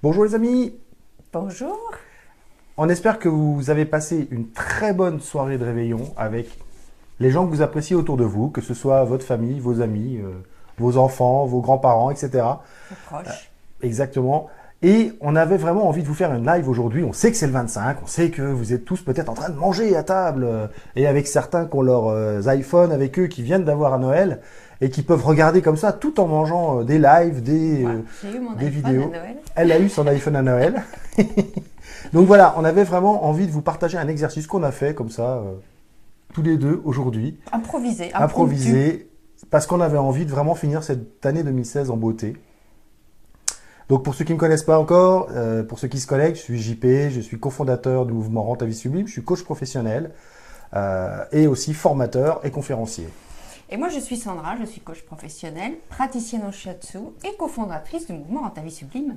Bonjour les amis, Bonjour. on espère que vous avez passé une très bonne soirée de réveillon avec les gens que vous appréciez autour de vous, que ce soit votre famille, vos amis, vos enfants, vos grands-parents, etc. Vos proches. Exactement. Et on avait vraiment envie de vous faire une live aujourd'hui. On sait que c'est le 25, on sait que vous êtes tous peut-être en train de manger à table, et avec certains qui ont leurs iPhones avec eux, qui viennent d'avoir à Noël, et qui peuvent regarder comme ça tout en mangeant des lives, Voilà, j'ai eu mon des iPhone vidéos. à Noël. Elle a eu son iPhone à Noël. Donc voilà, on avait vraiment envie de vous partager un exercice qu'on a fait comme ça, tous les deux aujourd'hui, Improvisé. improvisé, parce qu'on avait envie de vraiment finir cette année 2016 en beauté. Donc pour ceux qui ne me connaissent pas encore, pour ceux qui se connectent, je suis JP, je suis cofondateur du mouvement Rente à Vie Sublime, je suis coach professionnel et aussi formateur et conférencier. Et moi, je suis Sandra, je suis coach professionnelle, praticienne au shiatsu et cofondatrice du mouvement Rente à Vie Sublime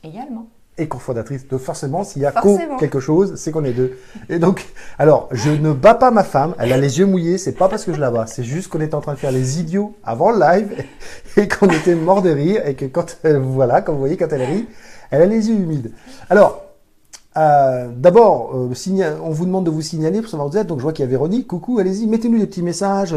également. Et cofondatrice de forcément, s'il y a Forcément. quelque chose, c'est qu'on est deux. Et donc, alors, je ne bats pas ma femme, elle a les yeux mouillés, c'est pas parce que je la bats, c'est juste qu'on était en train de faire les idiots avant le live et qu'on était mort de rire et que quand, voilà, comme vous voyez, quand elle rit, elle a les yeux humides. Alors, d'abord, on vous demande de vous signaler pour savoir où vous êtes. Donc, je vois qu'il y a Véronique. Coucou, allez-y, mettez-nous des petits messages,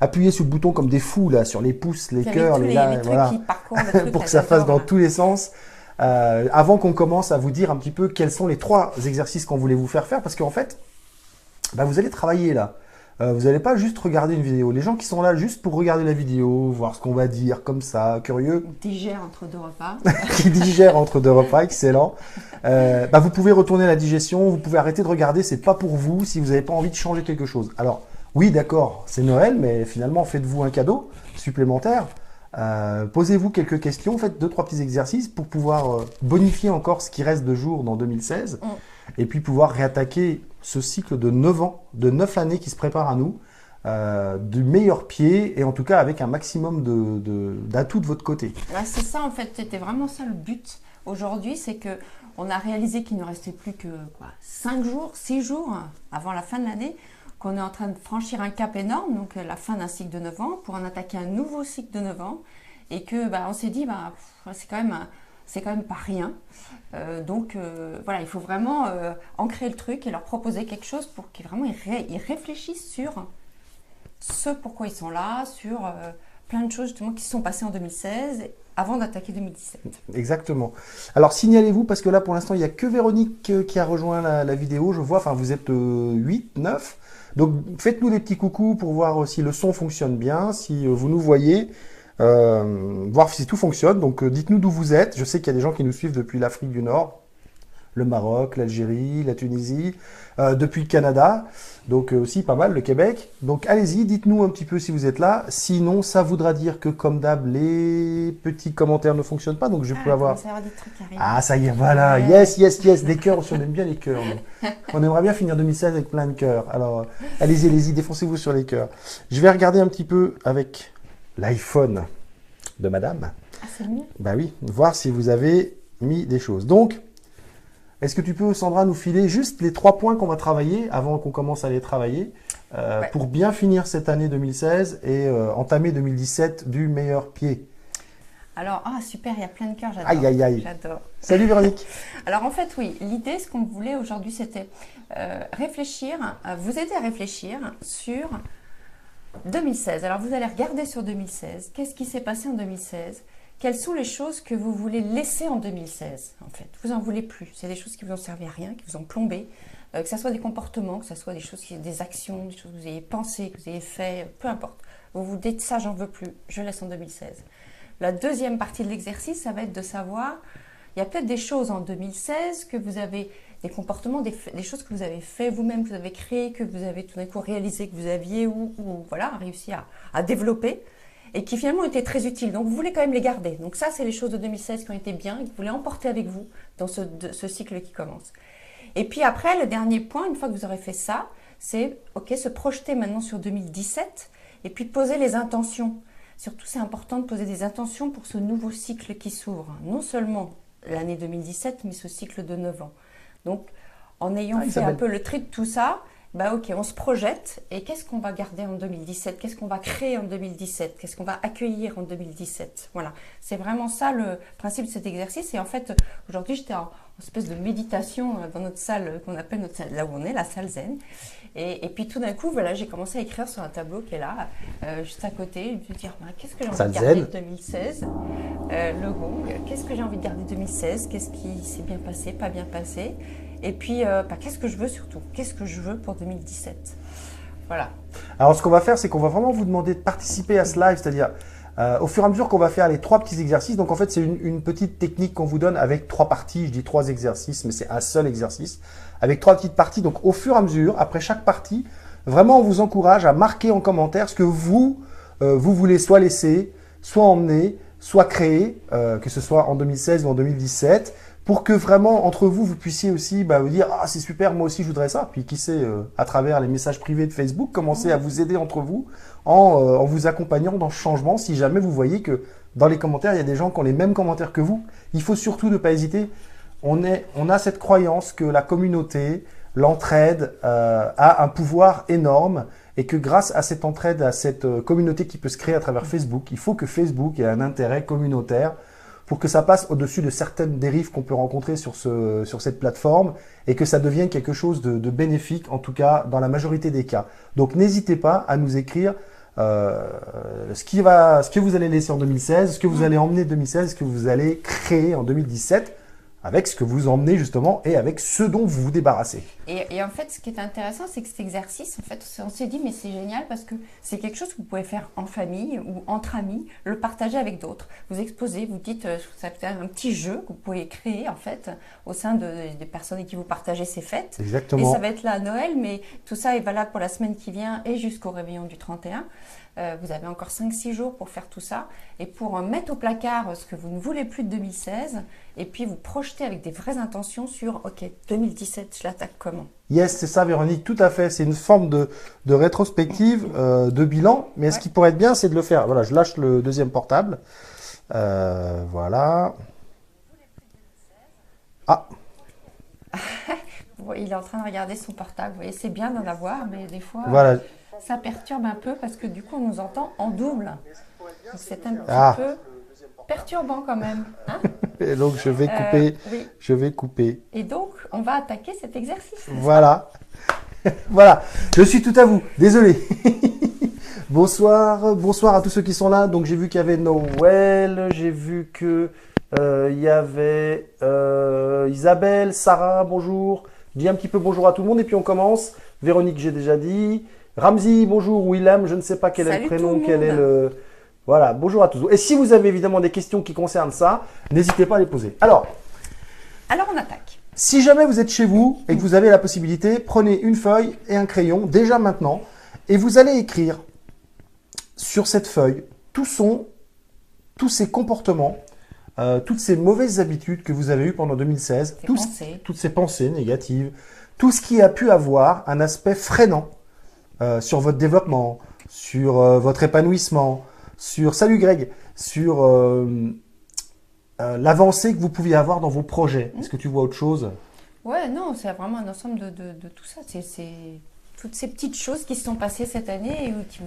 appuyez sur le bouton comme des fous, là, sur les pouces, les Puis cœurs, avec tous les les trucs voilà, qui parcourent le truc, pour là, que ça fasse j'adore, dans là. tous les sens. Avant qu'on commence à vous dire un petit peu quels sont les 3 exercices qu'on voulait vous faire, parce qu'en fait, vous allez travailler là. Vous n'allez pas juste regarder une vidéo. Les gens qui sont là juste pour regarder la vidéo, voir ce qu'on va dire, comme ça, curieux, On digère entre deux repas. qui digèrent entre 2 repas, excellent. Vous pouvez retourner la digestion, vous pouvez arrêter de regarder, c'est pas pour vous si vous n'avez pas envie de changer quelque chose. Alors, oui, d'accord, c'est Noël, mais finalement, faites-vous un cadeau supplémentaire. Posez-vous quelques questions, faites 2-3 petits exercices pour pouvoir bonifier encore ce qui reste de jours dans 2016 et puis pouvoir réattaquer ce cycle de 9 ans, de 9 années qui se préparent à nous, du meilleur pied et en tout cas avec un maximum d'atouts de votre côté. Ouais, c'est ça, en fait, c'était vraiment ça le but aujourd'hui, c'est que on a réalisé qu'il ne restait plus que 5 jours, 6 jours avant la fin de l'année, qu'on est en train de franchir un cap énorme, donc la fin d'un cycle de 9 ans, pour en attaquer un nouveau cycle de 9 ans, et que on s'est dit, c'est quand même pas rien. Voilà, il faut vraiment ancrer le truc et leur proposer quelque chose pour qu'ils vraiment ils réfléchissent sur ce pourquoi ils sont là, sur plein de choses justement qui se sont passées en 2016 avant d'attaquer 2017. Exactement. Alors signalez-vous parce que là pour l'instant il n'y a que Véronique qui a rejoint la vidéo, je vois, enfin vous êtes 8, 9. Donc faites-nous des petits coucous pour voir si le son fonctionne bien, si vous nous voyez, voir si tout fonctionne. Donc dites-nous d'où vous êtes. Je sais qu'il y a des gens qui nous suivent depuis l'Afrique du Nord, le Maroc, l'Algérie, la Tunisie, depuis le Canada, donc aussi pas mal, le Québec. Donc allez-y, dites-nous un petit peu si vous êtes là. Sinon, ça voudra dire que comme d'hab, les petits commentaires ne fonctionnent pas. Donc je peux avoir... Ça va des trucs qui arrivent. Ah, ça y est, voilà. Ouais. Yes, yes, yes. Des cœurs, on aime bien les cœurs. On aimerait bien finir 2016 avec plein de cœurs. Alors, allez-y, allez-y, défoncez-vous sur les cœurs. Je vais regarder un petit peu avec l'iPhone de madame. Ah, c'est mieux. Bah oui, voir si vous avez mis des choses. Donc, est-ce que tu peux, Sandra, nous filer juste les 3 points qu'on va travailler avant qu'on commence à les travailler Ouais. pour bien finir cette année 2016 et entamer 2017 du meilleur pied. Alors, super, il y a plein de cœurs, j'adore. Aïe, aïe, aïe. J'adore. Salut Véronique. Alors en fait, oui, l'idée, ce qu'on voulait aujourd'hui, c'était réfléchir, vous aider à réfléchir sur 2016. Alors vous allez regarder sur 2016, qu'est-ce qui s'est passé en 2016? Quelles sont les choses que vous voulez laisser en 2016, en fait? Vous n'en voulez plus. C'est des choses qui vous ont servi à rien, qui vous ont plombé, que ce soit des comportements, que ce soit des choses, des actions, des choses que vous ayez pensées, que vous ayez fait, peu importe. Vous vous dites, ça, j'en veux plus, je laisse en 2016. La deuxième partie de l'exercice, ça va être de savoir, il y a peut-être des choses en 2016 que vous avez, des comportements, des choses que vous avez fait vous-même, que vous avez créées, que vous avez tout d'un coup réalisé que vous aviez ou voilà, réussi à développer et qui finalement étaient très utiles. Donc vous voulez quand même les garder. Donc ça, c'est les choses de 2016 qui ont été bien et que vous voulez emporter avec vous dans ce cycle qui commence. Et puis après, le dernier point, une fois que vous aurez fait ça, c'est se projeter maintenant sur 2017 et puis poser les intentions. Surtout, c'est important de poser des intentions pour ce nouveau cycle qui s'ouvre. Non seulement l'année 2017, mais ce cycle de 9 ans. Donc, en ayant fait un peu le tri de tout ça, bah ok, on se projette et qu'est-ce qu'on va garder en 2017? Qu'est-ce qu'on va créer en 2017? Qu'est-ce qu'on va accueillir en 2017? Voilà, c'est vraiment ça le principe de cet exercice. Et en fait, aujourd'hui, j'étais en espèce de méditation dans notre salle qu'on appelle notre salle, là où on est, la salle zen. Et puis tout d'un coup, voilà, j'ai commencé à écrire sur un tableau qui est là, juste à côté, et me dire bah, qu'est-ce que j'ai envie de garder de 2016, le gong, qu'est-ce que j'ai envie de garder de 2016, qu'est-ce qui s'est bien passé, pas bien passé. Et puis, qu'est-ce que je veux surtout? Qu'est-ce que je veux pour 2017? Voilà. Alors, ce qu'on va faire, c'est qu'on va vraiment vous demander de participer à ce live, c'est-à-dire au fur et à mesure qu'on va faire les 3 petits exercices. Donc, en fait, c'est une petite technique qu'on vous donne avec 3 parties. Je dis 3 exercices, mais c'est un seul exercice avec 3 petites parties. Donc, au fur et à mesure, après chaque partie, vraiment, on vous encourage à marquer en commentaire ce que vous voulez soit laisser, soit emmener, soit créer, que ce soit en 2016 ou en 2017. Pour que vraiment, entre vous, vous puissiez aussi vous dire « Ah, c'est super, moi aussi, je voudrais ça ». Puis qui sait, à travers les messages privés de Facebook, commencez à vous aider entre vous en vous accompagnant dans ce changement. Si jamais vous voyez que dans les commentaires, il y a des gens qui ont les mêmes commentaires que vous, il faut surtout ne pas hésiter. On a cette croyance que la communauté, l'entraide, a un pouvoir énorme et que grâce à cette entraide, à cette communauté qui peut se créer à travers Facebook, il faut que Facebook ait un intérêt communautaire pour que ça passe au-dessus de certaines dérives qu'on peut rencontrer sur cette plateforme et que ça devienne quelque chose de bénéfique, en tout cas dans la majorité des cas. Donc n'hésitez pas à nous écrire ce que vous allez laisser en 2016, ce que vous allez emmener en 2016, ce que vous allez créer en 2017, avec ce que vous emmenez justement et avec ce dont vous vous débarrassez. Et en fait, ce qui est intéressant, c'est que cet exercice, en fait, on s'est dit, mais c'est génial parce que c'est quelque chose que vous pouvez faire en famille ou entre amis, le partager avec d'autres. Vous exposez, vous dites, ça peut être un petit jeu que vous pouvez créer, en fait, au sein des personnes avec qui vous partagez ces fêtes. Exactement. Et ça va être là à Noël, mais tout ça est valable pour la semaine qui vient et jusqu'au réveillon du 31. Vous avez encore 5-6 jours pour faire tout ça et pour mettre au placard ce que vous ne voulez plus de 2016 et puis vous projeter avec des vraies intentions sur ok, 2017, je l'attaque comment? Yes, c'est ça Véronique, tout à fait. C'est une forme de rétrospective, de bilan. Mais ce qui pourrait être bien, c'est de le faire. Voilà, je lâche le deuxième portable. Voilà. Ah. Il est en train de regarder son portable. Vous voyez, c'est bien d'en avoir, mais des fois... Voilà. Ça perturbe un peu parce que du coup, on nous entend en double. C'est un petit peu perturbant quand même. Hein? Et donc, je vais couper. Oui. Je vais couper. Et donc, on va attaquer cet exercice. Voilà. Voilà. Je suis tout à vous. Désolé. Bonsoir. Bonsoir à tous ceux qui sont là. Donc, j'ai vu qu'il y avait Noël. J'ai vu que il y avait Isabelle, Sarah, bonjour. Je dis un petit peu bonjour à tout le monde et puis on commence. Véronique, j'ai déjà dit. Ramzi, bonjour. Willem, je ne sais pas quel est le prénom, quel est le... Voilà, bonjour à tous. Et si vous avez évidemment des questions qui concernent ça, n'hésitez pas à les poser. Alors, on attaque. Si jamais vous êtes chez vous et que vous avez la possibilité, prenez une feuille et un crayon, déjà maintenant, et vous allez écrire sur cette feuille tous ces comportements, toutes ces mauvaises habitudes que vous avez eues pendant 2016, toutes ces pensées négatives, tout ce qui a pu avoir un aspect freinant sur votre développement, sur votre épanouissement, salut Greg, sur l'avancée que vous pouviez avoir dans vos projets. Est-ce que tu vois autre chose? Ouais, non, c'est vraiment un ensemble de tout ça. C'est toutes ces petites choses qui se sont passées cette année et où vous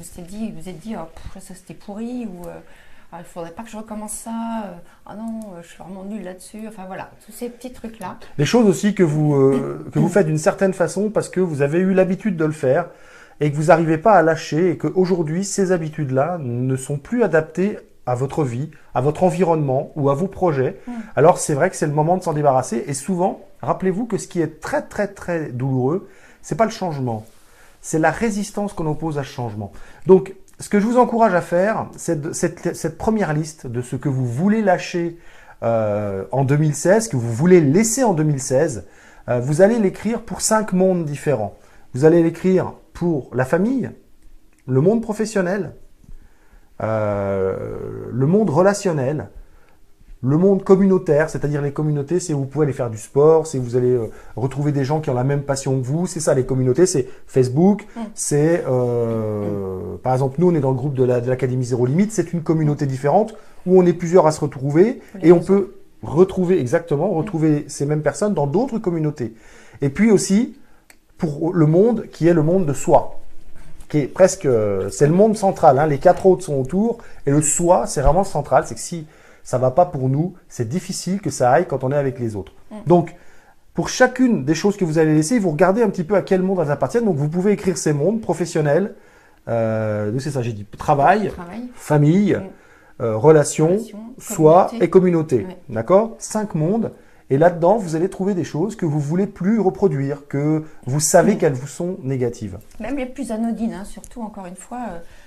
vous êtes dit, oh, ça c'était pourri, ou il ne faudrait pas que je recommence ça, ah non, je suis vraiment nulle là-dessus. Enfin voilà, tous ces petits trucs-là. Des choses aussi que vous faites d'une certaine façon parce que vous avez eu l'habitude de le faire et que vous n'arrivez pas à lâcher et qu'aujourd'hui, ces habitudes-là ne sont plus adaptées à votre vie, à votre environnement ou à vos projets. Alors, c'est vrai que c'est le moment de s'en débarrasser. Et souvent, rappelez-vous que ce qui est très, très, très douloureux, c'est pas le changement. C'est la résistance qu'on oppose à ce changement. Donc, ce que je vous encourage à faire, c'est cette première liste de ce que vous voulez lâcher en 2016, que vous voulez laisser en 2016. Vous allez l'écrire pour 5 mondes différents. Vous allez l'écrire pour la famille, le monde professionnel, le monde relationnel, le monde communautaire, c'est-à-dire les communautés, c'est où vous pouvez aller faire du sport, c'est où vous allez retrouver des gens qui ont la même passion que vous. C'est ça, les communautés, c'est Facebook, c'est par exemple, nous, on est dans le groupe de l'Académie Zéro Limite, c'est une communauté différente où on est plusieurs à se retrouver et on peut retrouver ces mêmes personnes dans d'autres communautés. Et puis aussi, pour le monde qui est le monde de soi, qui est presque, c'est le monde central, hein, les 4 autres sont autour, et le soi, c'est vraiment central, c'est que si ça va pas pour nous, c'est difficile que ça aille quand on est avec les autres. Donc, pour chacune des choses que vous allez laisser, vous regardez un petit peu à quel monde elles appartiennent, donc vous pouvez écrire ces mondes professionnels, c'est ça, j'ai dit travail, famille, relation, soi communauté. et communauté. Ouais. D'accord? 5 mondes. Et là-dedans, vous allez trouver des choses que vous voulez plus reproduire, que vous savez qu'elles vous sont négatives. Même les plus anodines, hein, surtout, encore une fois,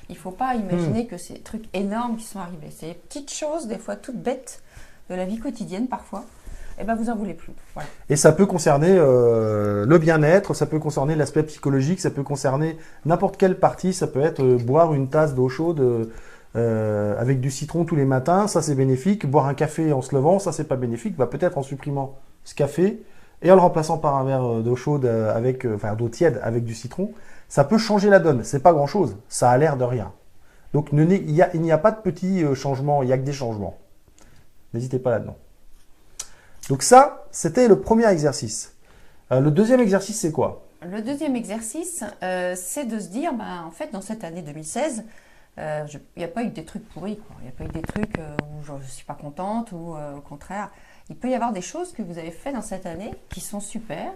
il ne faut pas imaginer que c'est des trucs énormes qui sont arrivés. C'est des petites choses, des fois toutes bêtes, de la vie quotidienne parfois. Et ben vous en voulez plus. Voilà. Et ça peut concerner le bien-être, ça peut concerner l'aspect psychologique, ça peut concerner n'importe quelle partie. Ça peut être boire une tasse d'eau chaude avec du citron tous les matins, ça c'est bénéfique. Boire un café en se levant, ça c'est pas bénéfique. Bah, peut-être en supprimant ce café et en le remplaçant par un verre d'eau chaude enfin d'eau tiède avec du citron, ça peut changer la donne. C'est pas grand-chose, ça a l'air de rien. Donc il n'y a pas de petits changements, il n'y a que des changements. N'hésitez pas là-dedans. Donc ça, c'était le premier exercice. Le deuxième exercice, c'est quoi? Le deuxième exercice, c'est de se dire, en fait, dans cette année 2016, il n'y a pas eu des trucs pourris, quoi. Il n'y a pas eu des trucs où je ne suis pas contente ou au contraire. Il peut y avoir des choses que vous avez faites dans cette année qui sont super,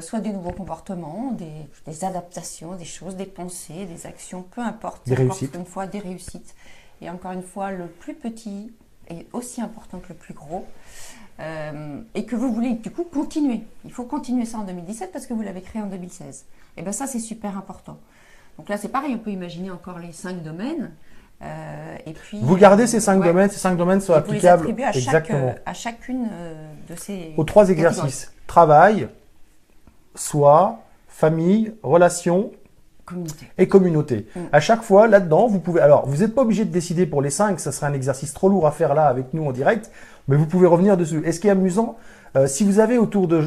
soit des nouveaux comportements, des adaptations, des choses, des pensées, des actions, peu importe. Des réussites. Encore une fois, des réussites. Et encore une fois, le plus petit est aussi important que le plus gros. Et que vous voulez du coup continuer. Il faut continuer ça en 2017 parce que vous l'avez créé en 2016. Et bien ça, c'est super important. Donc là, c'est pareil, on peut imaginer encore les 5 domaines. Et puis, vous gardez ces 5 domaines, ces 5 domaines sont applicables vous les attribuez exactement à chacune de ces... aux 3 exercices. Travail, soi, famille, relation et communauté. À chaque fois, là-dedans, vous pouvez... Alors, vous n'êtes pas obligé de décider pour les 5, ça serait un exercice trop lourd à faire là avec nous en direct, mais vous pouvez revenir dessus. Et ce qui est amusant, si vous avez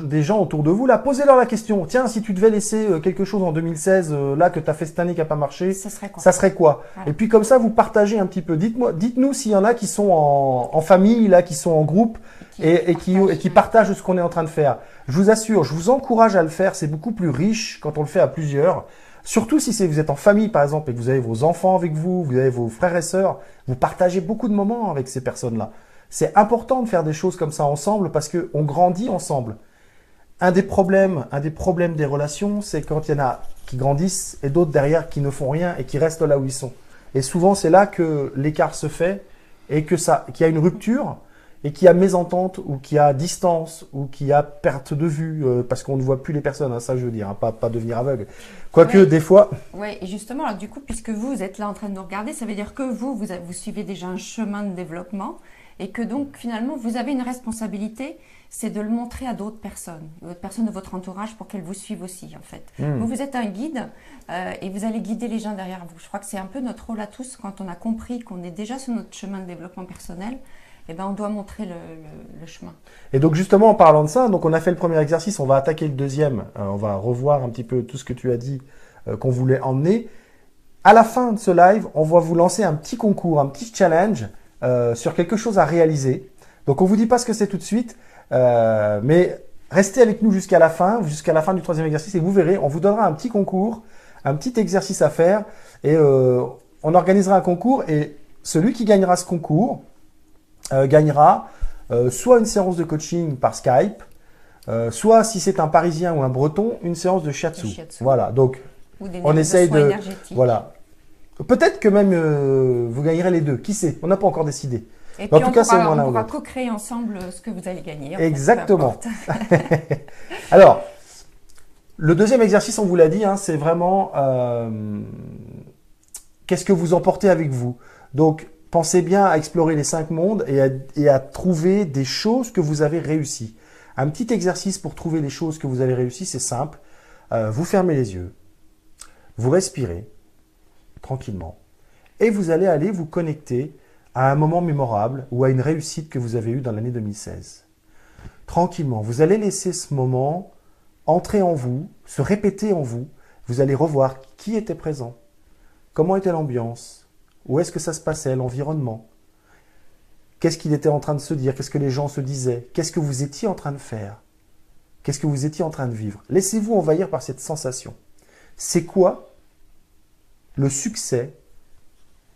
des gens autour de vous, là, posez-leur la question. Tiens, si tu devais laisser quelque chose en 2016, là, que tu as fait cette année qui n'a pas marché, ça serait quoi? Ça serait quoi? Voilà. Et puis comme ça, vous partagez un petit peu. Dites-nous s'il y en a qui sont en famille, là, qui sont en groupe et qui partagent ce qu'on est en train de faire. Je vous assure, je vous encourage à le faire. C'est beaucoup plus riche quand on le fait à plusieurs. Surtout si vous êtes en famille, par exemple, et que vous avez vos enfants avec vous, vous avez vos frères et sœurs, vous partagez beaucoup de moments avec ces personnes-là. C'est important de faire des choses comme ça ensemble parce qu'on grandit ensemble. Un des problèmes des relations, c'est quand il y en a qui grandissent et d'autres derrière qui ne font rien et qui restent là où ils sont. Et souvent, c'est là que l'écart se fait et qu'il y a une rupture et qu'il y a mésentente ou qu'il y a distance ou qu'il y a perte de vue parce qu'on ne voit plus les personnes, hein, ça je veux dire, hein, pas devenir aveugle. Quoique des fois... Oui, et justement, alors, du coup, puisque vous êtes là en train de nous regarder, ça veut dire que vous suivez déjà un chemin de développement et que donc finalement, vous avez une responsabilité, c'est de le montrer à d'autres personnes de votre entourage pour qu'elles vous suivent aussi en fait. Vous êtes un guide et vous allez guider les gens derrière vous. Je crois que c'est un peu notre rôle à tous quand on a compris qu'on est déjà sur notre chemin de développement personnel. Eh ben, on doit montrer le chemin. Et donc justement en parlant de ça, donc on a fait le premier exercice, on va attaquer le deuxième, on va revoir un petit peu tout ce que tu as dit qu'on voulait emmener. À la fin de ce live, on va vous lancer un petit concours, un petit challenge sur quelque chose à réaliser. Donc on vous dit pas ce que c'est tout de suite, mais restez avec nous jusqu'à la fin du troisième exercice et vous verrez, on vous donnera un petit concours, un petit exercice à faire et on organisera un concours et celui qui gagnera ce concours gagnera soit une séance de coaching par Skype, soit si c'est un Parisien ou un Breton, une séance de shiatsu. Voilà, donc on essaye de... Voilà. Peut-être que même vous gagnerez les deux, qui sait, on n'a pas encore décidé. Et puis on pourra co-créer ensemble ce que vous allez gagner. Exactement. Alors, le deuxième exercice, on vous l'a dit, hein, c'est vraiment qu'est-ce que vous emportez avec vous. Donc, pensez bien à explorer les 5 mondes et à trouver des choses que vous avez réussies. Un petit exercice pour trouver les choses que vous avez réussies, c'est simple. Vous fermez les yeux, vous respirez tranquillement et vous allez aller vous connecter à un moment mémorable ou à une réussite que vous avez eue dans l'année 2016. Tranquillement, vous allez laisser ce moment entrer en vous, se répéter en vous. Vous allez revoir qui était présent, comment était l'ambiance, où est-ce que ça se passait, l'environnement, qu'est-ce qu'il était en train de se dire, qu'est-ce que les gens se disaient, qu'est-ce que vous étiez en train de faire. Qu'est-ce que vous étiez en train de vivre? Laissez-vous envahir par cette sensation. C'est quoi le succès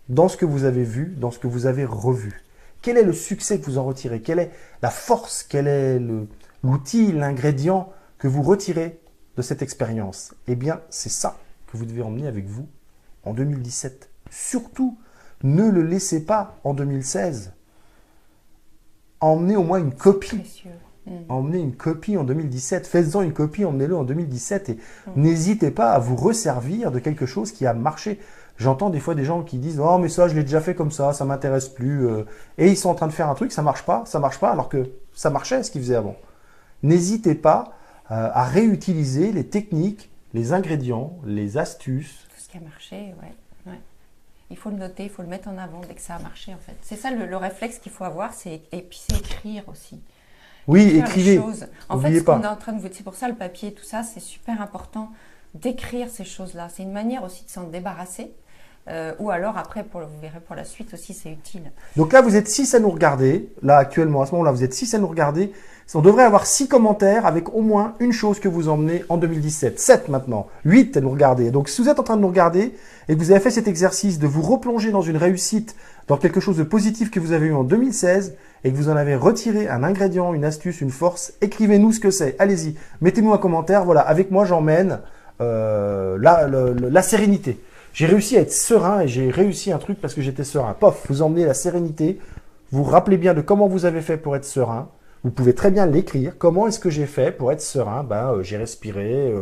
dans ce que vous avez vu, dans ce que vous avez revu? Quel est le succès que vous en retirez? Quelle est la force? Quel est l'outil, l'ingrédient que vous retirez de cette expérience? Eh bien, c'est ça que vous devez emmener avec vous en 2017. Surtout, ne le laissez pas en 2016. Emmenez au moins une copie. Précieux. Emmenez une copie en 2017. Faites-en une copie, emmenez-le en 2017. Et n'hésitez pas à vous resservir de quelque chose qui a marché. J'entends des fois des gens qui disent « Oh, mais ça, je l'ai déjà fait comme ça m'intéresse plus. » Et ils sont en train de faire un truc, ça marche pas, alors que ça marchait ce qu'ils faisaient avant. N'hésitez pas à réutiliser les techniques, les ingrédients, les astuces. Tout ce qui a marché, ouais. Il faut le noter, il faut le mettre en avant dès que ça a marché en fait. C'est ça le réflexe qu'il faut avoir, et puis c'est écrire aussi. Oui, écrivez. En fait, ce qu'on est en train de vous dire, c'est pour ça le papier, tout ça, c'est super important d'écrire ces choses-là. C'est une manière aussi de s'en débarrasser. Ou alors après, vous verrez pour la suite aussi, c'est utile. Donc là, vous êtes 6 à nous regarder. Là, actuellement, à ce moment-là, vous êtes 6 à nous regarder. On devrait avoir 6 commentaires avec au moins une chose que vous emmenez en 2017. 7 maintenant, 8 à nous regarder. Donc si vous êtes en train de nous regarder et que vous avez fait cet exercice de vous replonger dans une réussite, dans quelque chose de positif que vous avez eu en 2016 et que vous en avez retiré un ingrédient, une astuce, une force, écrivez-nous ce que c'est. Allez-y, mettez-nous un commentaire. Voilà, avec moi, j'emmène la sérénité. J'ai réussi à être serein et j'ai réussi un truc parce que j'étais serein. Pof, vous emmenez la sérénité. Vous vous rappelez bien de comment vous avez fait pour être serein. Vous pouvez très bien l'écrire. Comment est-ce que j'ai fait pour être serein? J'ai respiré.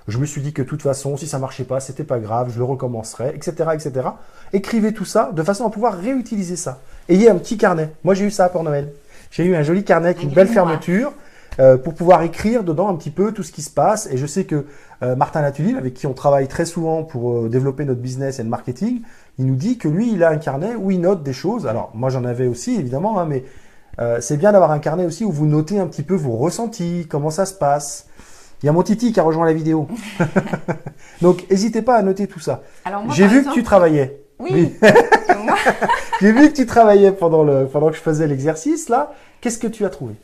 Je me suis dit que de toute façon, si ça marchait pas, c'était pas grave, je le recommencerai, etc., etc. Écrivez tout ça de façon à pouvoir réutiliser ça. Ayez un petit carnet. Moi, j'ai eu ça pour Noël. J'ai eu un joli carnet avec une belle fermeture pour pouvoir écrire dedans un petit peu tout ce qui se passe. Et je sais que Martin Latulil, avec qui on travaille très souvent pour développer notre business et le marketing, il nous dit que lui, il a un carnet où il note des choses. Alors, moi, j'en avais aussi, évidemment, hein, mais c'est bien d'avoir un carnet aussi où vous notez un petit peu vos ressentis, comment ça se passe. Il y a mon Titi qui a rejoint la vidéo. Donc, n'hésitez pas à noter tout ça. J'ai vu que tu travaillais. Oui. J'ai vu que tu travaillais pendant que je faisais l'exercice, là. Qu'est-ce que tu as trouvé?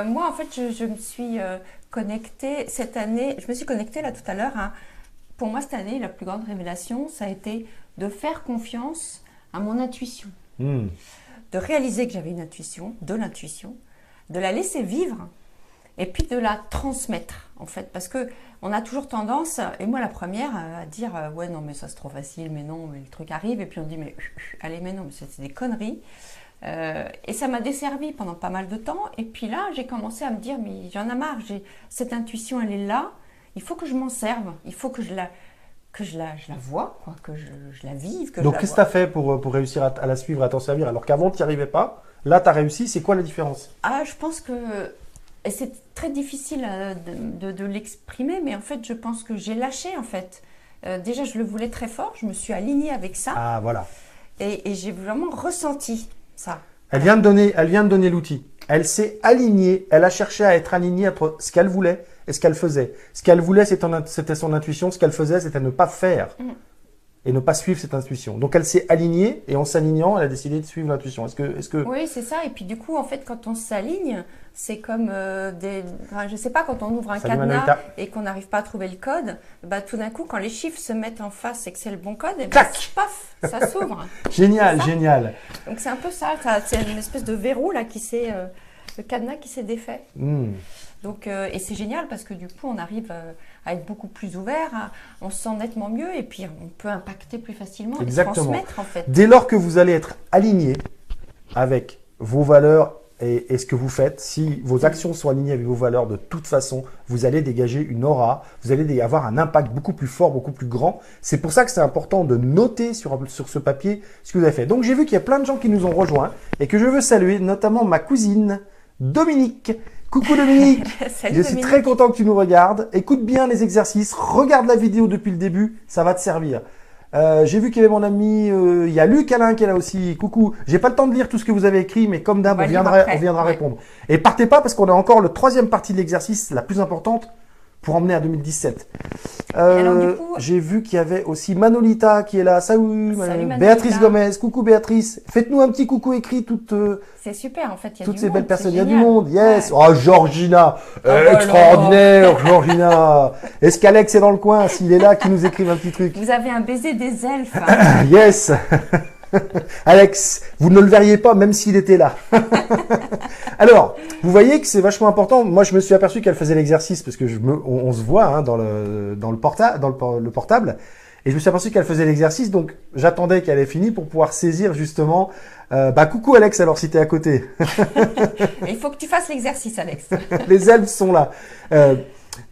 Moi, en fait, je me suis connectée cette année. Je me suis connectée là tout à l'heure. Hein. Pour moi, cette année, la plus grande révélation, ça a été de faire confiance à mon intuition. De réaliser que j'avais une intuition, de l'intuition, de la laisser vivre et puis de la transmettre en fait. Parce qu'on a toujours tendance, et moi la première, à dire « ouais non mais ça c'est trop facile, mais non, mais le truc arrive » et puis on dit « mais allez mais non, mais c'est des conneries ». Et ça m'a desservi pendant pas mal de temps et puis là j'ai commencé à me dire « mais j'en ai marre, cette intuition elle est là, il faut que je m'en serve, il faut que je la vois, quoi, que je la vive. Donc, qu'est-ce que tu as fait pour réussir à la suivre, à t'en servir, alors qu'avant, tu n'y arrivais pas? Là, tu as réussi. C'est quoi la différence? Je pense que, et c'est très difficile de l'exprimer, mais en fait, je pense que j'ai lâché, en fait. Déjà, je le voulais très fort, je me suis alignée avec ça. Ah, voilà. Et j'ai vraiment ressenti ça. Elle vient de donner l'outil. Elle s'est alignée, elle a cherché à être alignée entre ce qu'elle voulait et ce qu'elle faisait. Ce qu'elle voulait, c'était son intuition. Ce qu'elle faisait, c'était ne pas faire et ne pas suivre cette intuition. Donc, elle s'est alignée et en s'alignant, elle a décidé de suivre l'intuition. Est-ce que... Oui, c'est ça. Et puis, du coup, en fait, quand on s'aligne, c'est comme je sais pas, quand on ouvre un cadenas et qu'on n'arrive pas à trouver le code, tout d'un coup, quand les chiffres se mettent en face et que c'est le bon code, et paf, ça s'ouvre. Génial, génial. Donc, c'est un peu ça. C'est une espèce de verrou là le cadenas qui s'est défait. Donc, et c'est génial parce que du coup, on arrive à être beaucoup plus ouvert, on se sent nettement mieux et puis on peut impacter plus facilement et transmettre en fait. Dès lors que vous allez être aligné avec vos valeurs et ce que vous faites, si vos actions sont alignées avec vos valeurs, de toute façon, vous allez dégager une aura, vous allez avoir un impact beaucoup plus fort, beaucoup plus grand. C'est pour ça que c'est important de noter sur ce papier ce que vous avez fait. Donc, j'ai vu qu'il y a plein de gens qui nous ont rejoints et que je veux saluer, notamment ma cousine Dominique. Coucou Dominique, je suis très content que tu nous regardes. Écoute bien les exercices, regarde la vidéo depuis le début, ça va te servir. J'ai vu qu'il y avait mon ami, il y a Luc Alain qui est là aussi. Coucou, j'ai pas le temps de lire tout ce que vous avez écrit, mais comme d'hab, on viendra répondre. Et partez pas parce qu'on a encore la troisième partie de l'exercice, la plus importante. pour emmener à 2017. alors, du coup, j'ai vu qu'il y avait aussi Manolita qui est là. Salut, Manolita. Béatrice Gomez. Coucou Béatrice. Faites-nous un petit coucou écrit c'est super, en fait, il y a toutes du ces monde, belles personnes. c'est Il y a du génial. monde. Yes. Ouais. Oh, Georgina. bah Extraordinaire, Georgina. Est-ce qu'Alex est dans le coin? S'il est là, qu'il nous écrive un petit truc. Vous avez un baiser des elfes. Hein. Yes. Alex, vous ne le verriez pas même s'il était là. Alors, vous voyez que c'est vachement important. Moi, je me suis aperçu qu'elle faisait l'exercice parce que on se voit hein, dans le portable. Et je me suis aperçu qu'elle faisait l'exercice. Donc, j'attendais qu'elle ait fini pour pouvoir saisir justement. Coucou Alex, alors si t'es à côté. Il faut que tu fasses l'exercice, Alex. Les elfes sont là.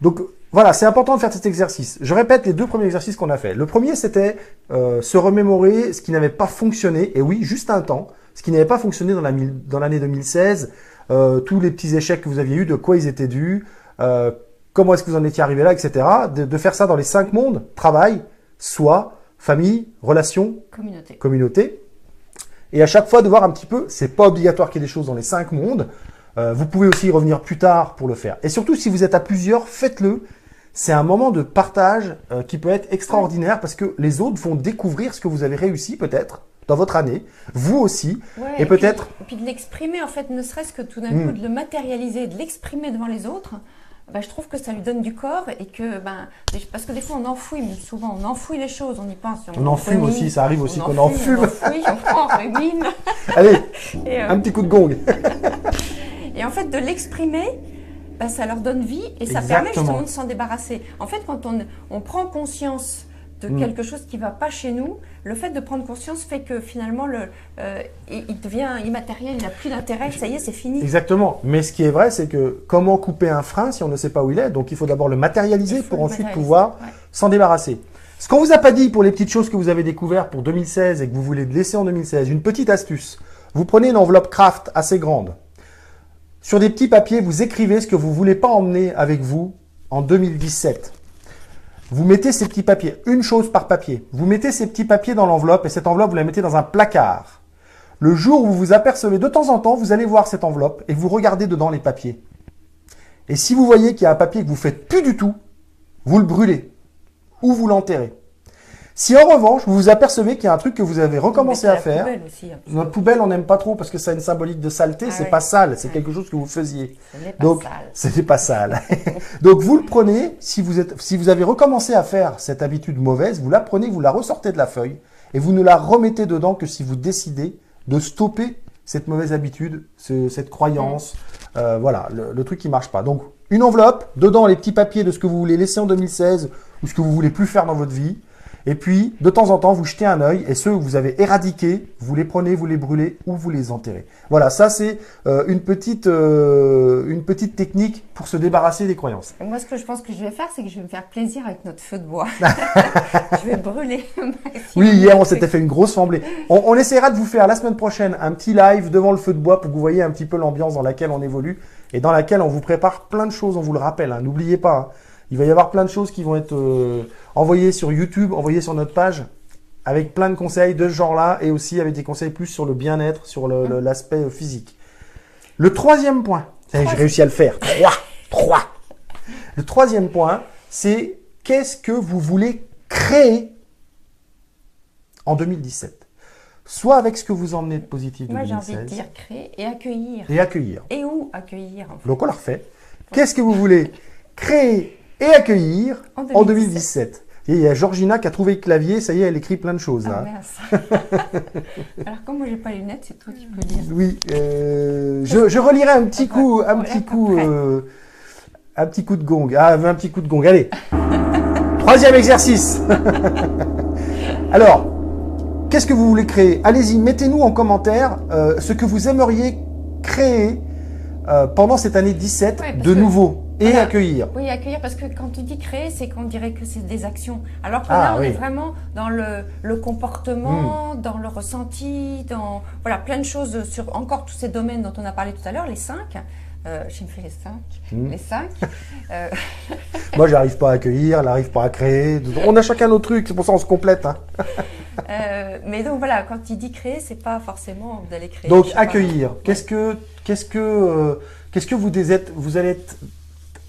Donc, voilà, c'est important de faire cet exercice. Je répète les 2 premiers exercices qu'on a fait. Le premier, c'était se remémorer ce qui n'avait pas fonctionné. Et oui, juste un temps. Ce qui n'avait pas fonctionné dans l'année 2016. Tous les petits échecs que vous aviez eus, de quoi ils étaient dus. Comment est-ce que vous en étiez arrivé là, etc. De faire ça dans les 5 mondes. Travail, soi, famille, relations, communauté. Et à chaque fois de voir un petit peu, c'est pas obligatoire qu'il y ait des choses dans les 5 mondes. Vous pouvez aussi y revenir plus tard pour le faire. Et surtout, si vous êtes à plusieurs, faites-le. C'est un moment de partage qui peut être extraordinaire parce que les autres vont découvrir ce que vous avez réussi peut-être dans votre année, vous aussi, ouais, et peut-être… Puis de l'exprimer, en fait, ne serait-ce que tout d'un coup, de le matérialiser, de l'exprimer devant les autres, je trouve que ça lui donne du corps et que, parce que des fois on enfouit, mais souvent on enfouit les choses, on y pense. On en fume aussi, ça arrive aussi qu'on en fume. On rumine. Allez, un petit coup de gong. Et en fait, de l'exprimer, ça leur donne vie et ça permet justement de s'en débarrasser. En fait, quand on prend conscience de quelque chose qui ne va pas chez nous, le fait de prendre conscience fait que finalement, il devient immatériel, il n'a plus d'intérêt, ça y est, c'est fini. Exactement. Mais ce qui est vrai, c'est que comment couper un frein si on ne sait pas où il est? Donc, il faut d'abord le matérialiser pour ensuite pouvoir s'en débarrasser. Ce qu'on ne vous a pas dit pour les petites choses que vous avez découvertes pour 2016 et que vous voulez laisser en 2016, une petite astuce. Vous prenez une enveloppe craft assez grande. Sur des petits papiers, vous écrivez ce que vous ne voulez pas emmener avec vous en 2017. Vous mettez ces petits papiers, une chose par papier. Vous mettez ces petits papiers dans l'enveloppe et cette enveloppe, vous la mettez dans un placard. Le jour où vous vous apercevez, de temps en temps, vous allez voir cette enveloppe et vous regardez dedans les papiers. Et si vous voyez qu'il y a un papier que vous ne faites plus du tout, vous le brûlez ou vous l'enterrez. Si en revanche, vous vous apercevez qu'il y a un truc que vous avez recommencé à faire, notre poubelle, on n'aime pas trop parce que ça a une symbolique de saleté, c'est pas sale, c'est quelque chose que vous faisiez. Donc, ce n'est pas sale. Donc, vous le prenez, si vous avez recommencé à faire cette habitude mauvaise, vous la prenez, vous la ressortez de la feuille et vous ne la remettez dedans que si vous décidez de stopper cette mauvaise habitude, cette croyance, voilà, le truc qui marche pas. Donc, une enveloppe, dedans les petits papiers de ce que vous voulez laisser en 2016 ou ce que vous voulez plus faire dans votre vie. Et puis, de temps en temps, vous jetez un œil et ceux que vous avez éradiqués, vous les prenez, vous les brûlez ou vous les enterrez. Voilà, ça c'est une petite technique pour se débarrasser des croyances. Et moi, ce que je pense que je vais faire, c'est que je vais me faire plaisir avec notre feu de bois. Je vais brûler. Oui, hier, on s'était fait une grosse flambée. On essaiera de vous faire la semaine prochaine un petit live devant le feu de bois pour que vous voyez un petit peu l'ambiance dans laquelle on évolue et dans laquelle on vous prépare plein de choses, on vous le rappelle. Hein, n'oubliez pas, hein, il va y avoir plein de choses qui vont être envoyées sur YouTube, envoyées sur notre page, avec plein de conseils de ce genre-là et aussi avec des conseils plus sur le bien-être, sur l'aspect physique. Le troisième point, j'ai réussi à le faire. 3. Le troisième point, c'est qu'est-ce que vous voulez créer en 2017 ? Soit avec ce que vous emmenez de positif de 2016. Moi, j'ai envie de dire créer et accueillir. Et accueillir. Et où accueillir en fait. Donc, on la refait. Qu'est-ce que vous voulez créer et accueillir en 2017. Et il y a Georgina qui a trouvé le clavier, ça y est, elle écrit plein de choses. Là. Alors comme moi j'ai pas les lunettes, c'est toi qui peux dire. Oui, je relirai un petit coup, un petit coup de gong. Ah, un petit coup de gong. Allez. Troisième exercice. Alors, qu'est-ce que vous voulez créer? Allez-y, mettez-nous en commentaire ce que vous aimeriez créer pendant cette année 17 de nouveau. Et voilà. Accueillir. Oui, accueillir, parce que quand tu dis créer, c'est qu'on dirait que c'est des actions. Alors que là, on est vraiment dans le comportement, dans le ressenti, dans voilà, plein de choses sur encore tous ces domaines dont on a parlé tout à l'heure, les 5. J'ai me fait les 5. Moi, j'arrive pas à accueillir, elle n'arrive pas à créer. On a chacun nos trucs, c'est pour ça qu'on se complète. Hein. Mais donc voilà, quand tu dis créer, c'est pas forcément d'aller créer. Donc accueillir. Qu'est-ce que vous allez être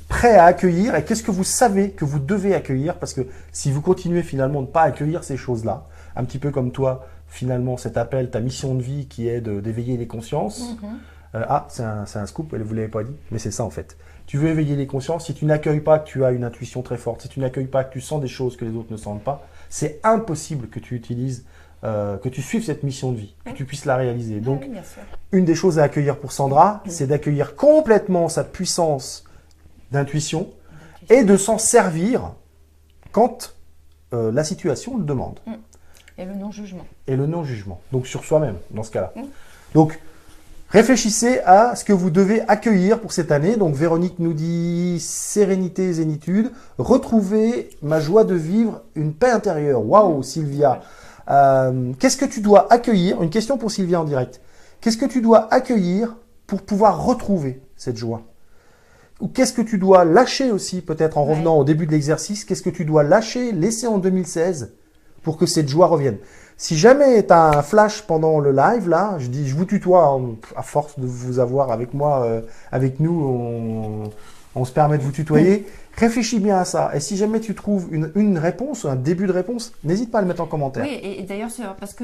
prêt à accueillir et qu'est-ce que vous savez que vous devez accueillir, parce que si vous continuez finalement de ne pas accueillir ces choses-là, un petit peu comme toi, finalement cet appel, ta mission de vie qui est d'éveiller les consciences, c'est un scoop, vous ne l'avez pas dit, mais c'est ça en fait. Tu veux éveiller les consciences, si tu n'accueilles pas que tu as une intuition très forte, si tu n'accueilles pas que tu sens des choses que les autres ne sentent pas, c'est impossible que tu utilises, que tu suives cette mission de vie, que tu puisses la réaliser. Donc, oui, bien sûr. une des choses à accueillir pour Sandra, c'est d'accueillir complètement sa puissance d'intuition et de s'en servir quand la situation le demande. Et le non-jugement. Et le non-jugement. Donc sur soi-même, dans ce cas-là. Donc, réfléchissez à ce que vous devez accueillir pour cette année. Donc Véronique nous dit sérénité, zénitude. Retrouver ma joie de vivre, une paix intérieure. Waouh, Sylvia. Qu'est-ce que tu dois accueillir? Une question pour Sylvia en direct. Qu'est-ce que tu dois accueillir pour pouvoir retrouver cette joie? Ou qu'est-ce que tu dois lâcher aussi, peut-être en revenant au début de l'exercice? Qu'est-ce que tu dois lâcher, laisser en 2016 pour que cette joie revienne? Si jamais tu as un flash pendant le live, là, je vous tutoie, hein, à force de vous avoir avec moi, avec nous, on se permet de vous tutoyer. Réfléchis bien à ça. Et si jamais tu trouves une réponse, un début de réponse, n'hésite pas à le mettre en commentaire. Oui, et d'ailleurs, c'est parce que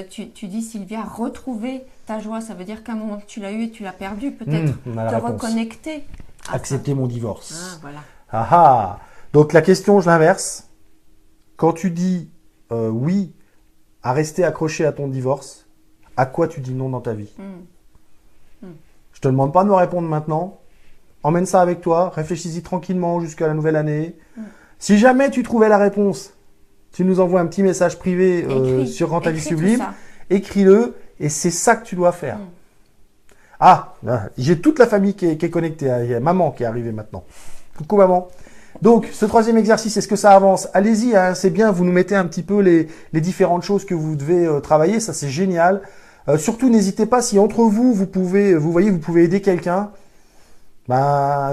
tu dis, Sylvia, retrouver ta joie, ça veut dire qu'à un moment tu l'as eu et tu l'as perdu, peut-être te reconnecter. Accepter mon divorce. Ah, voilà. Ah ah. Donc la question, je l'inverse. Quand tu dis oui à rester accroché à ton divorce, à quoi tu dis non dans ta vie? Je te demande pas de me répondre maintenant. Emmène ça avec toi, réfléchis-y tranquillement jusqu'à la nouvelle année. Si jamais tu trouvais la réponse, tu nous envoies un petit message privé sur Rends ta vie sublime. Écris-le et c'est ça que tu dois faire. Ah, j'ai toute la famille qui est connectée. Il y a maman qui est arrivée maintenant. Coucou maman. Donc, ce troisième exercice, est-ce que ça avance? Allez-y, hein, c'est bien, vous nous mettez un petit peu les différentes choses que vous devez travailler, ça c'est génial. Surtout, n'hésitez pas, si entre vous, vous pouvez aider quelqu'un,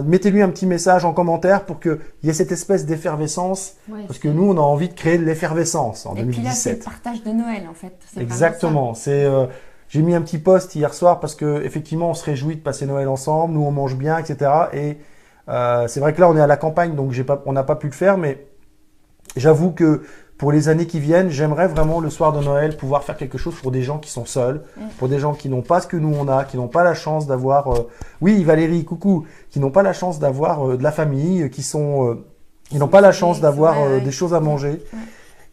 mettez-lui un petit message en commentaire pour qu'il y ait cette espèce d'effervescence, parce que nous, on a envie de créer de l'effervescence en 2017. Et puis là, c'est le partage de Noël, en fait. Exactement, j'ai mis un petit post hier soir parce que effectivement, on se réjouit de passer Noël ensemble, nous on mange bien, etc. Et c'est vrai que là, on est à la campagne, donc on n'a pas pu le faire, mais j'avoue que pour les années qui viennent, j'aimerais vraiment le soir de Noël pouvoir faire quelque chose pour des gens qui sont seuls, pour des gens qui n'ont pas ce que nous on a, qui n'ont pas la chance d'avoir, oui Valérie, coucou, qui n'ont pas la chance d'avoir de la famille, qui n'ont pas la chance d'avoir des choses à manger.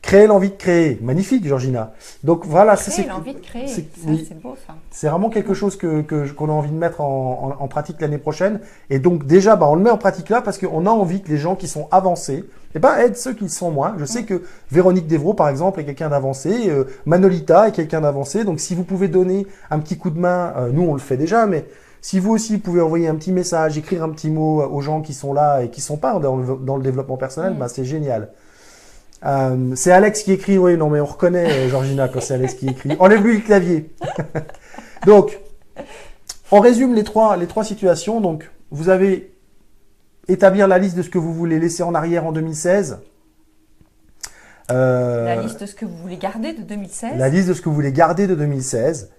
Créer l'envie de créer. Magnifique, Georgina. Donc voilà, c'est l'envie de créer. C'est beau ça. C'est vraiment quelque chose qu'on a envie de mettre en pratique l'année prochaine. Et donc déjà, on le met en pratique là parce qu'on a envie que les gens qui sont avancés, aident ceux qui le sont moins. Je sais que Véronique Devrault, par exemple, est quelqu'un d'avancé. Manolita est quelqu'un d'avancé. Donc si vous pouvez donner un petit coup de main, nous on le fait déjà, mais si vous aussi pouvez envoyer un petit message, écrire un petit mot aux gens qui sont là et qui sont pas dans le développement personnel, c'est génial. C'est Alex qui écrit, oui, non, mais on reconnaît Georgina quand c'est Alex qui écrit. Enlève-lui le clavier. Donc, on résume les trois situations. Donc, vous avez établir la liste de ce que vous voulez laisser en arrière en 2016. La liste de ce que vous voulez garder de 2016. La liste de ce que vous voulez garder de 2016.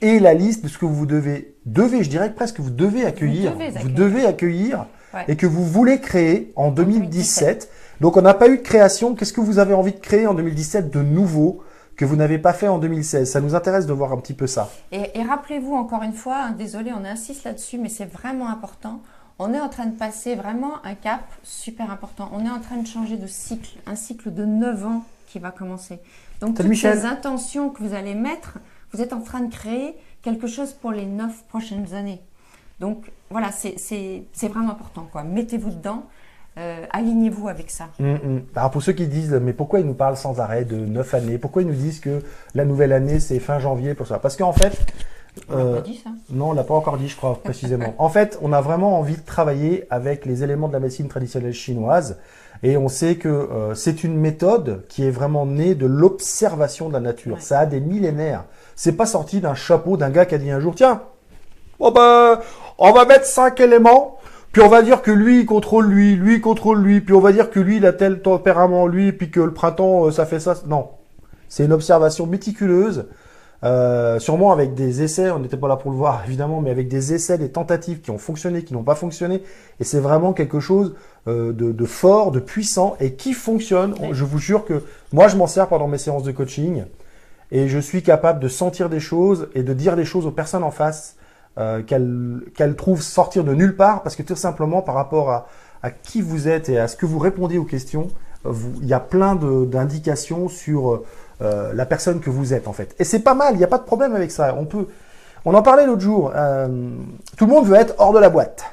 Et la liste de ce que vous devez, je dirais presque vous devez accueillir. Vous devez accueillir et que vous voulez créer en 2017. Donc, on n'a pas eu de création. Qu'est-ce que vous avez envie de créer en 2017 de nouveau que vous n'avez pas fait en 2016? Ça nous intéresse de voir un petit peu ça. Et rappelez-vous encore une fois, désolé, on insiste là-dessus, mais c'est vraiment important. On est en train de passer vraiment un cap super important. On est en train de changer de cycle, un cycle de 9 ans qui va commencer. Donc, toutes ces intentions que vous allez mettre, vous êtes en train de créer quelque chose pour les 9 prochaines années. Donc, voilà, c'est vraiment important, quoi. Mettez-vous dedans. Alignez-vous avec ça. Alors pour ceux qui disent mais pourquoi ils nous parlent sans arrêt de 9 années, pourquoi ils nous disent que la nouvelle année c'est fin janvier pour ça? Parce qu'en fait on l'a pas dit ça. Non, on l'a pas encore dit, je crois précisément. En fait, on a vraiment envie de travailler avec les éléments de la médecine traditionnelle chinoise et on sait que c'est une méthode qui est vraiment née de l'observation de la nature. Ça a des millénaires. C'est pas sorti d'un chapeau d'un gars qui a dit un jour tiens, on va mettre 5 éléments. Puis on va dire que lui, il contrôle lui contrôle lui, puis on va dire que lui, il a tel tempérament, lui, puis que le printemps, ça fait ça. Non, c'est une observation méticuleuse sûrement avec des essais, on n'était pas là pour le voir évidemment, mais avec des essais, des tentatives qui ont fonctionné, qui n'ont pas fonctionné. Et c'est vraiment quelque chose de fort, de puissant et qui fonctionne. Oui. Je vous jure que moi, je m'en sers pendant mes séances de coaching et je suis capable de sentir des choses et de dire des choses aux personnes en face qu'elles trouvent sortir de nulle part parce que tout simplement par rapport à qui vous êtes et à ce que vous répondez aux questions, il y a plein d'indications sur la personne que vous êtes en fait. Et c'est pas mal, il n'y a pas de problème avec ça. On en parlait l'autre jour. Tout le monde veut être hors de la boîte.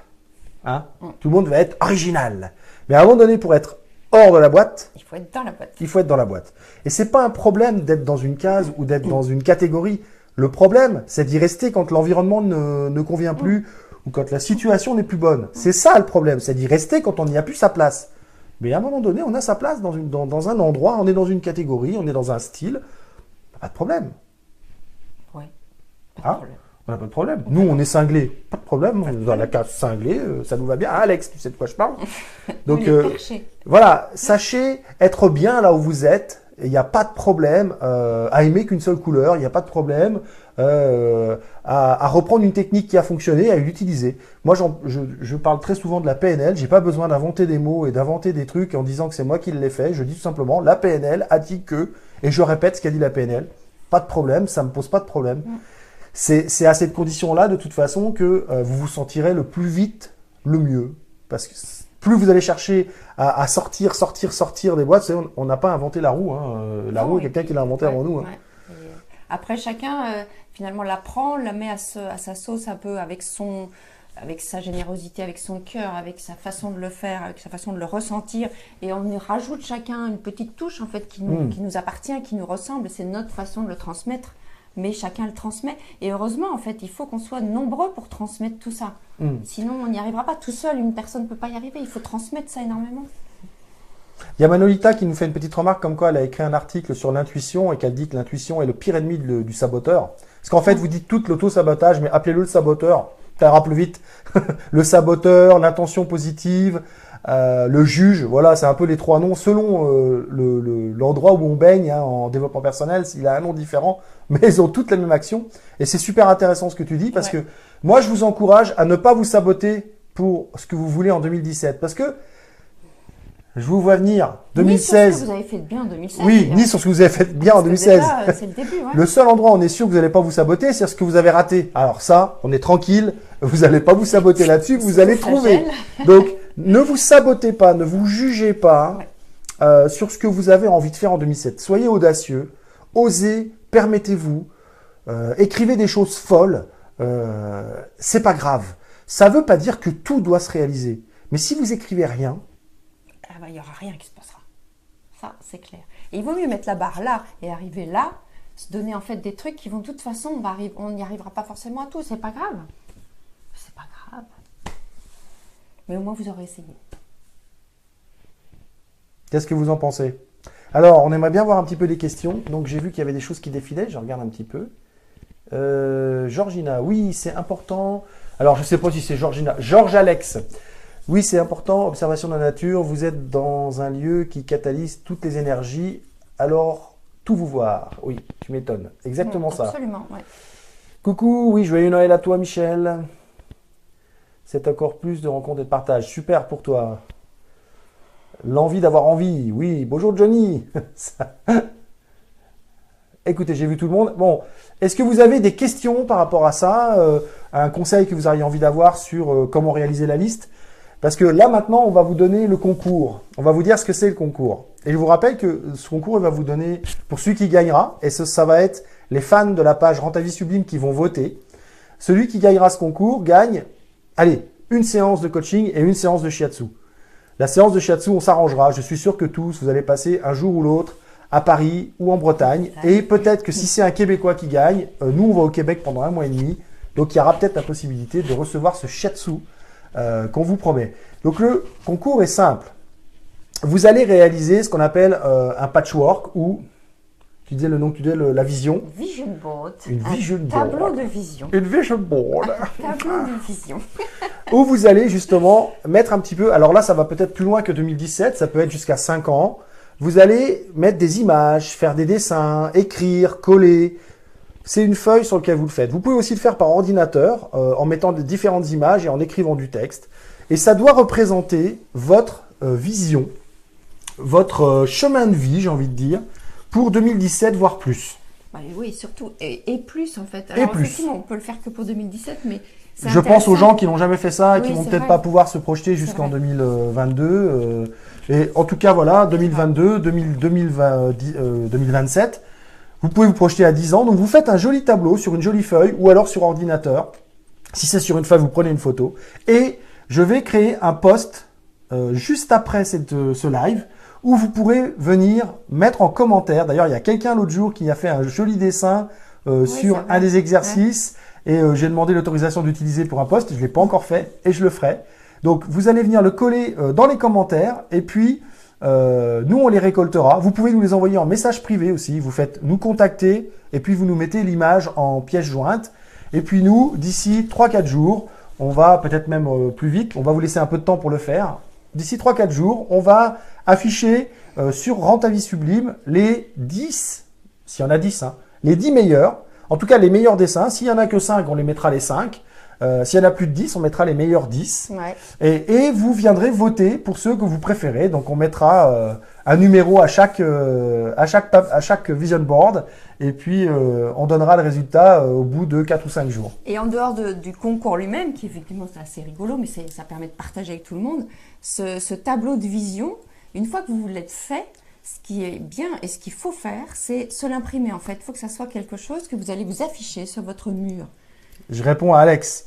Hein? Tout le monde veut être original. Mais à un moment donné, pour être hors de la boîte, Il faut être dans la boîte. il faut être dans la boîte. Et c'est pas un problème d'être dans une case ou d'être dans une catégorie. Le problème, c'est d'y rester quand l'environnement ne convient plus ou quand la situation n'est plus bonne. C'est ça le problème, c'est d'y rester quand on n'y a plus sa place. Mais à un moment donné, on a sa place dans un endroit, on est dans une catégorie, on est dans un style. Pas de problème. Oui. Pas de Hein? problème. On n'a pas de problème. Nous, on est cinglés. Pas de problème. On est dans la case cinglée. Ça nous va bien. Ah, Alex, tu sais de quoi je parle. Donc, On est perché. voilà. Sachez être bien là où vous êtes. Il n'y a pas de problème à aimer qu'une seule couleur. Il n'y a pas de problème à reprendre une technique qui a fonctionné, à l'utiliser. Moi, je parle très souvent de la PNL. J'ai pas besoin d'inventer des mots et d'inventer des trucs en disant que c'est moi qui l'ai fait. Je dis tout simplement, la PNL a dit que, et je répète ce qu'a dit la PNL. Pas de problème. Ça me pose pas de problème. C'est à cette condition-là, de toute façon, que vous vous sentirez le plus vite, le mieux. Parce que plus vous allez chercher à sortir des boîtes, on n'a pas inventé la roue. Hein. La roue, est quelqu'un qui l'a inventée avant nous. Hein. Ouais. Et, après, chacun, finalement, l'apprend, la met à sa sauce un peu avec sa générosité, avec son cœur, avec sa façon de le faire, avec sa façon de le ressentir. Et on y rajoute chacun une petite touche, en fait, qui nous appartient, qui nous ressemble. C'est notre façon de le transmettre. Mais chacun le transmet. Et heureusement, en fait, il faut qu'on soit nombreux pour transmettre tout ça. Sinon, on n'y arrivera pas. Tout seul, une personne ne peut pas y arriver. Il faut transmettre ça énormément. Il y a Manolita qui nous fait une petite remarque comme quoi elle a écrit un article sur l'intuition et qu'elle dit que l'intuition est le pire ennemi du saboteur. Parce qu'en fait, vous dites tout l'auto-sabotage, mais appelez-le le saboteur. Ça ira plus vite. Le saboteur, l'intention positive, le juge, voilà, c'est un peu les trois noms. Selon l'endroit où on baigne hein, en développement personnel, il a un nom différent, mais ils ont toutes la même action. Et c'est super intéressant ce que tu dis, parce que moi, je vous encourage à ne pas vous saboter pour ce que vous voulez en 2017. Parce que je vous vois venir 2016. Ni sur ce que vous avez fait de bien en 2016. Oui, ni sur ce que vous avez fait de bien en 2016. Déjà, c'est le début. Ouais. Le seul endroit où on est sûr que vous n'allez pas vous saboter, c'est ce que vous avez raté. Alors ça, on est tranquille. Vous n'allez pas vous saboter là-dessus, vous allez trouver. Donc, ne vous sabotez pas, ne vous jugez pas sur ce que vous avez envie de faire en 2007. Soyez audacieux, osez, permettez-vous, écrivez des choses folles. C'est pas grave. Ça ne veut pas dire que tout doit se réaliser. Mais si vous écrivez rien, il n'y aura rien qui se passera. Ça, c'est clair. Et il vaut mieux mettre la barre là et arriver là, se donner en fait des trucs qui vont de toute façon, on n'y arrivera pas forcément à tout. C'est pas grave. C'est pas grave. Mais au moins, vous aurez essayé. Qu'est-ce que vous en pensez? Alors, on aimerait bien voir un petit peu les questions. Donc, j'ai vu qu'il y avait des choses qui défilaient. Je regarde un petit peu. Georgina, oui, c'est important. Alors, je ne sais pas si c'est Georgina. Georges Alex. Oui, c'est important. Observation de la nature. Vous êtes dans un lieu qui catalyse toutes les énergies. Alors, tout vous voir. Oui, tu m'étonnes. Exactement ça. Absolument, ouais. Coucou, oui, joyeux Noël à toi, Michel. C'est encore plus de rencontres et de partage. Super pour toi. L'envie d'avoir envie. Oui, bonjour Johnny. Écoutez, j'ai vu tout le monde. Bon, est-ce que vous avez des questions par rapport à ça? Un conseil que vous auriez envie d'avoir sur comment réaliser la liste? Parce que là, maintenant, on va vous donner le concours. On va vous dire ce que c'est le concours. Et je vous rappelle que ce concours, il va vous donner, pour celui qui gagnera, et ça va être les fans de la page Rends ta vie sublime qui vont voter. Celui qui gagnera ce concours gagne, allez, une séance de coaching et une séance de shiatsu. La séance de shiatsu, on s'arrangera. Je suis sûr que tous, vous allez passer un jour ou l'autre à Paris ou en Bretagne. Et peut-être que si c'est un Québécois qui gagne, nous, on va au Québec pendant 1 mois et demi. Donc, il y aura peut-être la possibilité de recevoir ce shiatsu qu'on vous promet. Donc, le concours est simple. Vous allez réaliser ce qu'on appelle un patchwork ou, tu disais le nom que tu disais, la vision. Vision board. Une vision board. Tableau de vision. Une vision board. Tableau de vision. Où vous allez justement mettre un petit peu, alors là ça va peut-être plus loin que 2017, ça peut être jusqu'à 5 ans. Vous allez mettre des images, faire des dessins, écrire, coller, c'est une feuille sur laquelle vous le faites. Vous pouvez aussi le faire par ordinateur, en mettant de différentes images et en écrivant du texte. Et ça doit représenter votre vision, votre chemin de vie, j'ai envie de dire, pour 2017, voire plus. Bah, oui, surtout, et plus en fait. Et Alors plus. effectivement, on peut le faire que pour 2017, mais c'est Je pense aux intéressant. gens qui n'ont jamais fait ça et qui Oui, vont c'est peut-être vrai. pas pouvoir se projeter jusqu'en vrai. 2022. Et en tout cas, voilà, 2022, 2027, vous pouvez vous projeter à 10 ans. Donc, vous faites un joli tableau sur une jolie feuille ou alors sur ordinateur. Si c'est sur une feuille, vous prenez une photo. Et je vais créer un post juste après ce live où vous pourrez venir mettre en commentaire. D'ailleurs, il y a quelqu'un l'autre jour qui a fait un joli dessin sur c'est vrai. un des exercices. Et j'ai demandé l'autorisation d'utiliser pour un post. Je ne l'ai pas encore fait et je le ferai. Donc, vous allez venir le coller dans les commentaires et puis nous, on les récoltera. Vous pouvez nous les envoyer en message privé aussi. Vous faites nous contacter et puis vous nous mettez l'image en pièce jointe. Et puis nous, d'ici 3-4 jours, on va peut-être même plus vite, on va vous laisser un peu de temps pour le faire. D'ici 3-4 jours, on va afficher sur Rends ta vie sublime les 10, s'il y en a 10, hein, les 10 meilleurs. En tout cas, les meilleurs dessins. S'il y en a que 5, on les mettra les 5. S'il y en a plus de 10, on mettra les meilleurs 10. Ouais. Et vous viendrez voter pour ceux que vous préférez. Donc, on mettra un numéro à chaque vision board. Et puis, on donnera le résultat au bout de 4 ou 5 jours. Et en dehors du concours lui-même, qui effectivement c'est assez rigolo, mais ça permet de partager avec tout le monde, ce tableau de vision, une fois que vous l'êtes fait, ce qui est bien et ce qu'il faut faire, c'est se l'imprimer en fait. Il faut que ça soit quelque chose que vous allez vous afficher sur votre mur. Je réponds à Alex.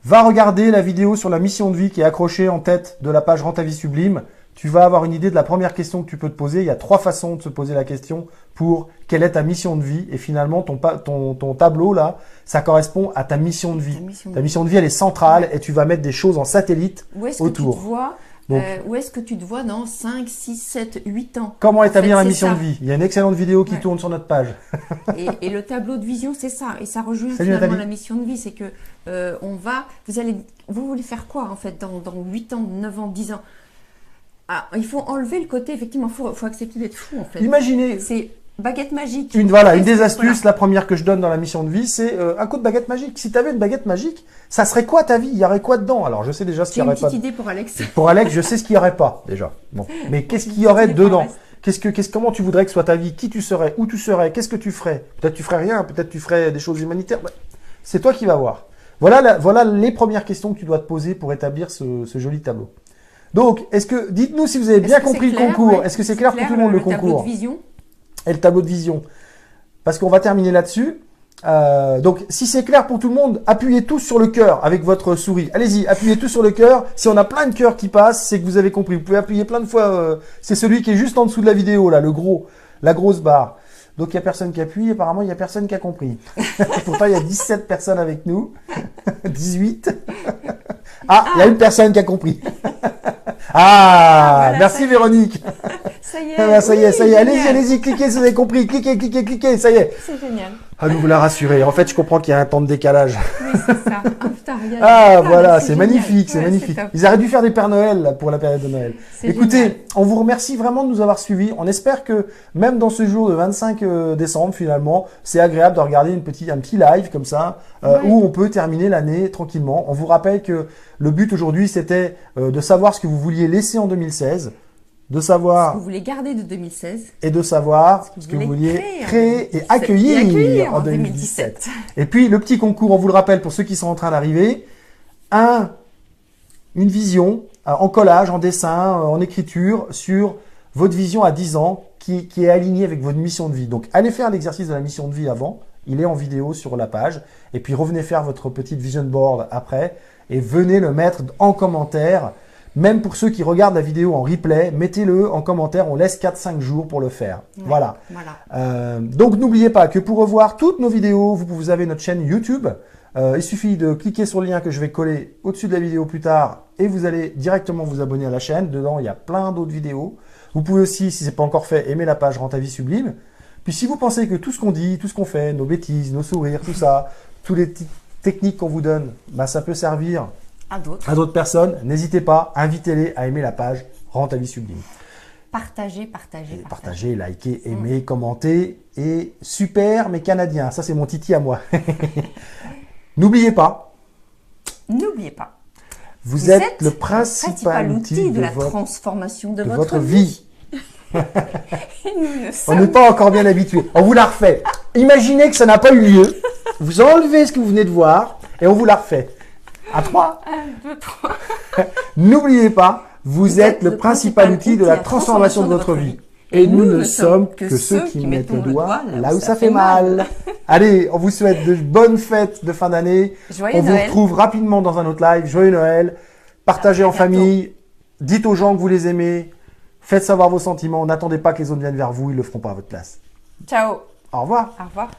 Va regarder la vidéo sur la mission de vie qui est accrochée en tête de la page Rends ta vie sublime. Tu vas avoir une idée de la première question que tu peux te poser. Il y a 3 façons de se poser la question pour quelle est ta mission de vie. Et finalement, ton tableau là, ça correspond à ta mission de vie. Ta mission de vie, elle est centrale et tu vas mettre des choses en satellite Où est-ce que autour. tu te vois Donc, où est-ce que tu te vois dans 5, 6, 7, 8 ans? Comment établir En fait, la c'est mission ça. de vie? Il y a une excellente vidéo qui Ouais. tourne sur notre page. Et le tableau de vision, c'est ça. Et ça rejoint Salut, finalement Nathalie. la mission de vie. C'est que vous voulez faire quoi en fait dans 8 ans, 9 ans, 10 ans? Ah, il faut enlever le côté, effectivement, il faut accepter d'être fou en fait. Imaginez C'est baguette magique. une des Voilà. astuces, la première que je donne dans la mission de vie, c'est un coup de baguette magique. Si tu avais une baguette magique, ça serait quoi ta vie? Il y aurait quoi dedans? Alors, je sais déjà ce qu'il J'ai y une aurait pas. petite idée pour Alex. Pour Alex, je sais ce qu'il n'y aurait pas, déjà. Bon. Mais qu'est-ce qu'il y Une aurait petite idée pour dedans? le reste. Comment tu voudrais que soit ta vie? Qui tu serais? Où tu serais? Qu'est-ce que tu ferais? Peut-être tu ferais rien, peut-être tu ferais des choses humanitaires. Ouais. C'est toi qui vas voir. Voilà les premières questions que tu dois te poser pour établir ce joli tableau. Donc, dites-nous si vous avez bien Est-ce que compris c'est le clair, concours. ouais. Est-ce que c'est clair pour tout le monde le tableau concours? de vision. Et le tableau de vision. Parce qu'on va terminer là-dessus. Donc, si c'est clair pour tout le monde, appuyez tous sur le cœur avec votre souris. Allez-y, appuyez tous sur le cœur. Si on a plein de cœurs qui passent, c'est que vous avez compris. Vous pouvez appuyer plein de fois. C'est celui qui est juste en dessous de la vidéo, là, la grosse barre. Donc, il n'y a personne qui appuie. Apparemment, il n'y a personne qui a compris. Pourtant, il y a 17 personnes avec nous. 18. Ah, il y a une personne qui a compris. Voilà, merci ça y est. Véronique. Ça y est. Ah bah, ça y est, oui, ça y est. génial. Allez-y, cliquez si vous avez compris. Cliquez, ça y est. C'est génial. Ah, nous vous la rassurer. En fait, je comprends qu'il y a un temps de décalage. Oui, c'est ça. Ah, putain, regarde. Ah, voilà, c'est génial. magnifique, c'est Ouais, magnifique. top. Ils auraient dû faire des Pères Noël là, pour la période de Noël. C'est Écoutez, génial. on vous remercie vraiment de nous avoir suivis. On espère que même dans ce jour de 25 décembre, finalement, c'est agréable de regarder un petit live comme ça, Ouais. où on peut terminer l'année tranquillement. On vous rappelle que le but aujourd'hui, c'était de savoir ce que vous vouliez laisser en 2016, de Ce savoir que vous voulez garder de 2016. et de savoir Ce que ce vous que vous voulez vouliez créer en créer et 2017. accueillir en 2017. Et puis, le petit concours, on vous le rappelle pour ceux qui sont en train d'arriver, une vision en collage, en dessin, en écriture sur votre vision à 10 ans qui est alignée avec votre mission de vie. Donc, allez faire l'exercice de la mission de vie avant. Il est en vidéo sur la page. Et puis, revenez faire votre petite vision board après et venez le mettre en commentaire. Même pour ceux qui regardent la vidéo en replay, mettez-le en commentaire. On laisse 4-5 jours pour le faire. Ouais. Voilà. Voilà. Donc n'oubliez pas que pour revoir toutes nos vidéos, vous avez notre chaîne YouTube. Il suffit de cliquer sur le lien que je vais coller au-dessus de la vidéo plus tard et vous allez directement vous abonner à la chaîne. Dedans, il y a plein d'autres vidéos. Vous pouvez aussi, si ce n'est pas encore fait, aimer la page Rends ta vie sublime. Puis si vous pensez que tout ce qu'on dit, tout ce qu'on fait, nos bêtises, nos sourires, tout ça, toutes les petites techniques qu'on vous donne, bah, ça peut servir À d'autres. à d'autres personnes, n'hésitez pas, invitez-les à aimer la page Rends ta vie sublime. Partagez. Partagez, likez, aimez, commentez. Et super, mais canadien. Ça, c'est mon titi à moi. N'oubliez pas. N'oubliez pas. Vous êtes le principal outil de la transformation de votre vie. Nous On n'est pas encore bien habitué. On vous la refait. Imaginez que ça n'a pas eu lieu. Vous enlevez ce que vous venez de voir et on vous la refait. À 3. 1, 2, 3. N'oubliez pas, vous êtes le principal outil de la transformation de votre vie. Et nous ne sommes que ceux qui mettent le doigt là où ça fait mal. Allez, on vous souhaite de bonnes fêtes de fin d'année. Joyeux On vous Noël. retrouve rapidement dans un autre live. Joyeux Noël. Partagez en bientôt. famille. Dites aux gens que vous les aimez. Faites savoir vos sentiments. N'attendez pas que les autres viennent vers vous. Ils ne le feront pas à votre place. Ciao. Au revoir. Au revoir.